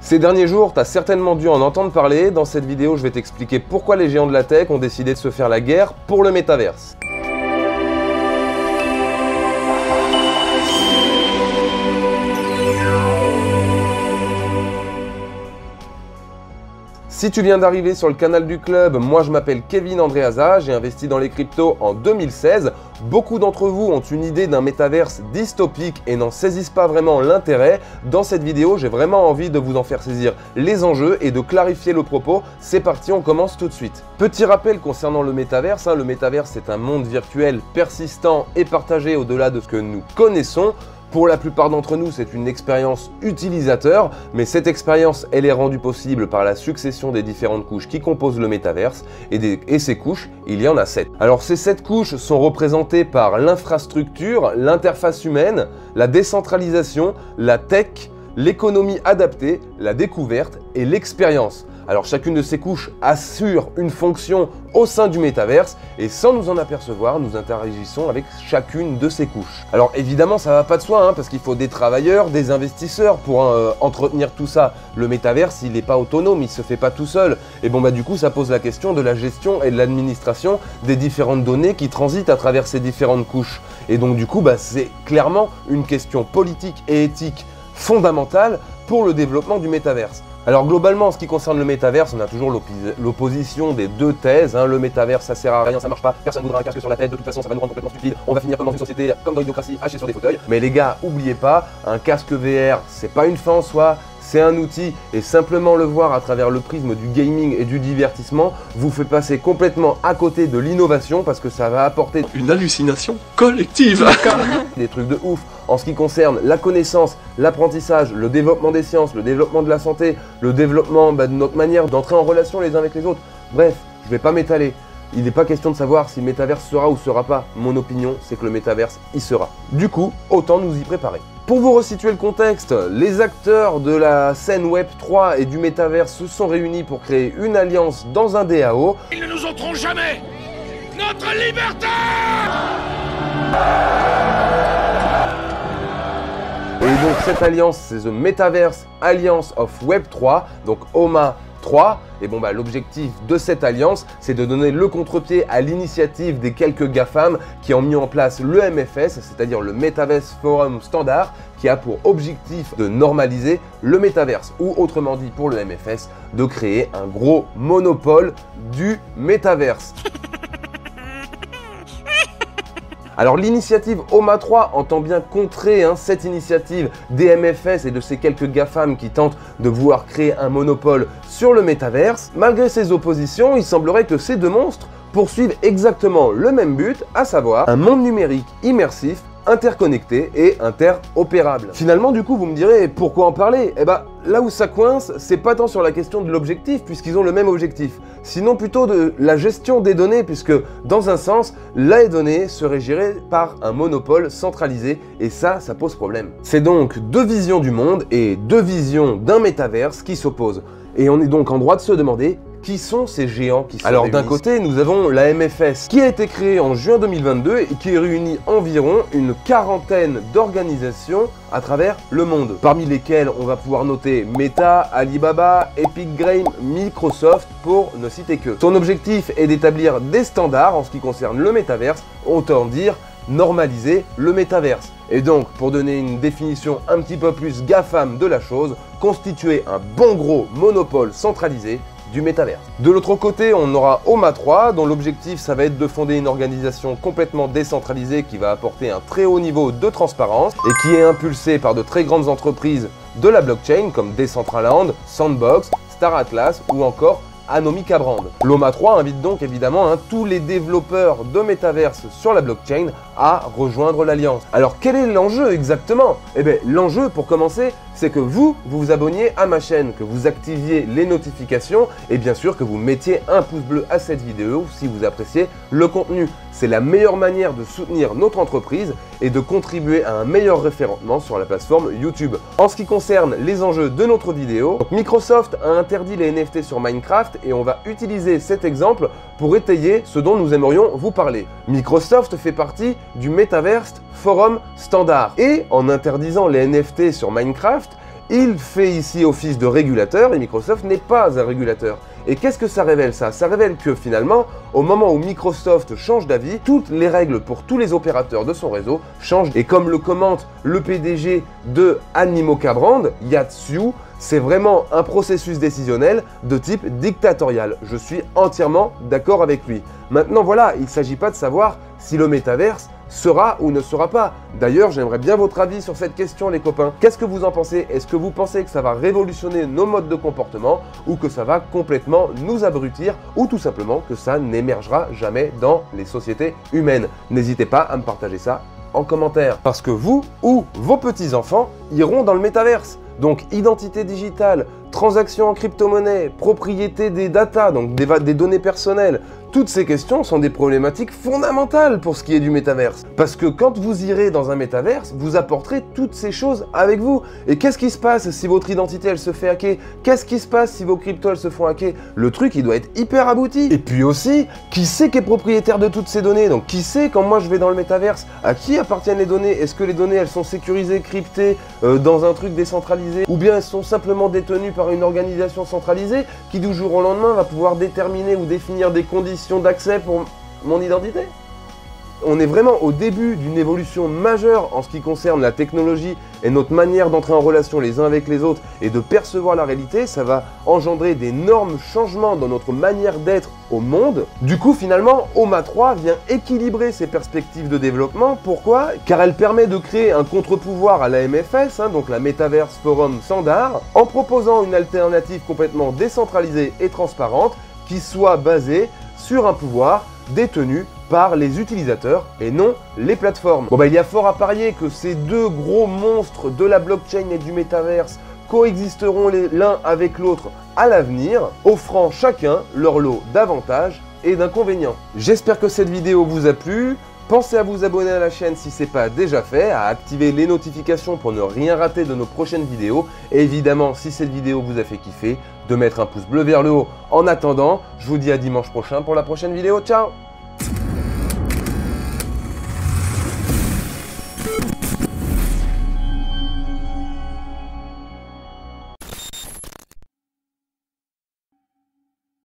Ces derniers jours, tu as certainement dû en entendre parler. Dans cette vidéo, je vais t'expliquer pourquoi les géants de la tech ont décidé de se faire la guerre pour le métaverse. Si tu viens d'arriver sur le canal du club, moi je m'appelle Kevin Andreasa, j'ai investi dans les cryptos en 2016. Beaucoup d'entre vous ont une idée d'un métaverse dystopique et n'en saisissent pas vraiment l'intérêt. Dans cette vidéo, j'ai vraiment envie de vous en faire saisir les enjeux et de clarifier le propos. C'est parti, on commence tout de suite. Petit rappel concernant le métaverse, le métaverse c'est un monde virtuel persistant et partagé au-delà de ce que nous connaissons. Pour la plupart d'entre nous, c'est une expérience utilisateur, mais cette expérience, elle est rendue possible par la succession des différentes couches qui composent le métaverse, et ces couches, il y en a 7. Alors ces 7 couches sont représentées par l'infrastructure, l'interface humaine, la décentralisation, la tech, l'économie adaptée, la découverte et l'expérience. Alors chacune de ces couches assure une fonction au sein du métaverse et sans nous en apercevoir, nous interagissons avec chacune de ces couches. Alors évidemment, ça va pas de soi parce qu'il faut des travailleurs, des investisseurs pour entretenir tout ça. Le métaverse, il n'est pas autonome, il se fait pas tout seul. Et bon du coup, ça pose la question de la gestion et de l'administration des différentes données qui transitent à travers ces différentes couches. Et donc du coup, c'est clairement une question politique et éthique fondamentale pour le développement du métaverse. Alors globalement, en ce qui concerne le métaverse, on a toujours l'opposition des deux thèses. Le métaverse, ça sert à rien, ça marche pas, personne ne voudra un casque sur la tête, de toute façon ça va nous rendre complètement stupides, on va finir comme dans une société, comme dans l'idiocratie, haché sur des fauteuils. Mais les gars, oubliez pas, un casque VR, c'est pas une fin en soi, c'est un outil, et simplement le voir à travers le prisme du gaming et du divertissement vous fait passer complètement à côté de l'innovation parce que ça va apporter une hallucination collective. Des trucs de ouf en ce qui concerne la connaissance, l'apprentissage, le développement des sciences, le développement de la santé, le développement de notre manière d'entrer en relation les uns avec les autres. Bref, je vais pas m'étaler. Il n'est pas question de savoir si le métaverse sera ou sera pas. Mon opinion, c'est que le métaverse y sera. Du coup, autant nous y préparer. Pour vous resituer le contexte, les acteurs de la scène Web 3 et du métaverse se sont réunis pour créer une alliance dans un DAO. Ils ne nous ôteront jamais notre liberté! Et donc cette alliance, c'est The Metaverse Alliance of Web 3, donc OMA 3. Et l'objectif de cette alliance, c'est de donner le contre-pied à l'initiative des quelques GAFAM qui ont mis en place le MFS, c'est-à-dire le Metaverse Forum Standard, qui a pour objectif de normaliser le métaverse, ou autrement dit pour le MFS, de créer un gros monopole du métaverse. Alors l'initiative OMA 3 entend bien contrer cette initiative des MFS et de ces quelques GAFAM qui tentent de vouloir créer un monopole sur le métaverse. Malgré ces oppositions, il semblerait que ces deux monstres poursuivent exactement le même but, à savoir un monde numérique immersif, interconnecté et interopérable. Finalement, du coup, vous me direz, pourquoi en parler? Là où ça coince, c'est pas tant sur la question de l'objectif, puisqu'ils ont le même objectif, sinon plutôt de la gestion des données, puisque dans un sens, les données seraient gérées par un monopole centralisé, et ça pose problème. C'est donc deux visions du monde et deux visions d'un métaverse qui s'opposent. Et on est donc en droit de se demander, qui sont ces géants qui se réunissent? Alors d'un côté, nous avons la MFS qui a été créée en juin 2022 et qui réunit environ une quarantaine d'organisations à travers le monde, parmi lesquelles on va pouvoir noter Meta, Alibaba, Epic Games, Microsoft, pour ne citer que. Son objectif est d'établir des standards en ce qui concerne le métaverse, autant dire normaliser le métaverse. Et donc, pour donner une définition un petit peu plus GAFAM de la chose, constituer un bon gros monopole centralisé du métaverse. De l'autre côté, on aura OMA 3, dont l'objectif, ça va être de fonder une organisation complètement décentralisée qui va apporter un très haut niveau de transparence et qui est impulsée par de très grandes entreprises de la blockchain comme Decentraland, Sandbox, Star Atlas ou encore Anomica Brand. L'OMA 3 invite donc évidemment tous les développeurs de métaverse sur la blockchain à rejoindre l'alliance. Alors quel est l'enjeu exactement? L'enjeu pour commencer, c'est que vous vous abonniez à ma chaîne, que vous activiez les notifications et bien sûr que vous mettiez un pouce bleu à cette vidéo si vous appréciez le contenu. C'est la meilleure manière de soutenir notre entreprise et de contribuer à un meilleur référencement sur la plateforme YouTube. En ce qui concerne les enjeux de notre vidéo, Microsoft a interdit les NFT sur Minecraft et on va utiliser cet exemple pour étayer ce dont nous aimerions vous parler. Microsoft fait partie du Metaverse Forum Standard et en interdisant les NFT sur Minecraft, il fait ici office de régulateur et Microsoft n'est pas un régulateur. Et qu'est-ce que ça révèle ça? Ça révèle que finalement, au moment où Microsoft change d'avis, toutes les règles pour tous les opérateurs de son réseau changent. Et comme le commente le PDG de Animoca Brand, Yatsu, c'est vraiment un processus décisionnel de type dictatorial. Je suis entièrement d'accord avec lui. Maintenant voilà, il ne s'agit pas de savoir si le métaverse sera ou ne sera pas. D'ailleurs, j'aimerais bien votre avis sur cette question les copains. Qu'est-ce que vous en pensez? Est-ce que vous pensez que ça va révolutionner nos modes de comportement ou que ça va complètement nous abrutir ou tout simplement que ça n'émergera jamais dans les sociétés humaines? N'hésitez pas à me partager ça en commentaire. Parce que vous ou vos petits-enfants iront dans le métaverse. Donc identité digitale, transactions en crypto-monnaie, propriété des data, donc des données personnelles, toutes ces questions sont des problématiques fondamentales pour ce qui est du métaverse. Parce que quand vous irez dans un métaverse, vous apporterez toutes ces choses avec vous. Et qu'est-ce qui se passe si votre identité elle se fait hacker? Qu'est-ce qui se passe si vos cryptos elles se font hacker? Le truc il doit être hyper abouti. Et puis aussi, qui c'est qui est propriétaire de toutes ces données? Donc qui sait quand moi je vais dans le métaverse, à qui appartiennent les données? Est-ce que les données elles sont sécurisées, cryptées, dans un truc décentralisé? Ou bien elles sont simplement détenues par une organisation centralisée qui du jour au lendemain va pouvoir déterminer ou définir des conditions d'accès pour mon identité? On est vraiment au début d'une évolution majeure en ce qui concerne la technologie et notre manière d'entrer en relation les uns avec les autres et de percevoir la réalité. Ça va engendrer d'énormes changements dans notre manière d'être au monde. Du coup, finalement, OMA 3 vient équilibrer ces perspectives de développement. Pourquoi? Car elle permet de créer un contre-pouvoir à la MFS, donc la Metaverse Forum Standard, en proposant une alternative complètement décentralisée et transparente qui soit basée sur un pouvoir détenu par les utilisateurs et non les plateformes. Bon il y a fort à parier que ces deux gros monstres de la blockchain et du métaverse coexisteront l'un avec l'autre à l'avenir, offrant chacun leur lot d'avantages et d'inconvénients. J'espère que cette vidéo vous a plu. Pensez à vous abonner à la chaîne si ce n'est pas déjà fait, à activer les notifications pour ne rien rater de nos prochaines vidéos. Et évidemment, si cette vidéo vous a fait kiffer, de mettre un pouce bleu vers le haut. En attendant, je vous dis à dimanche prochain pour la prochaine vidéo. Ciao!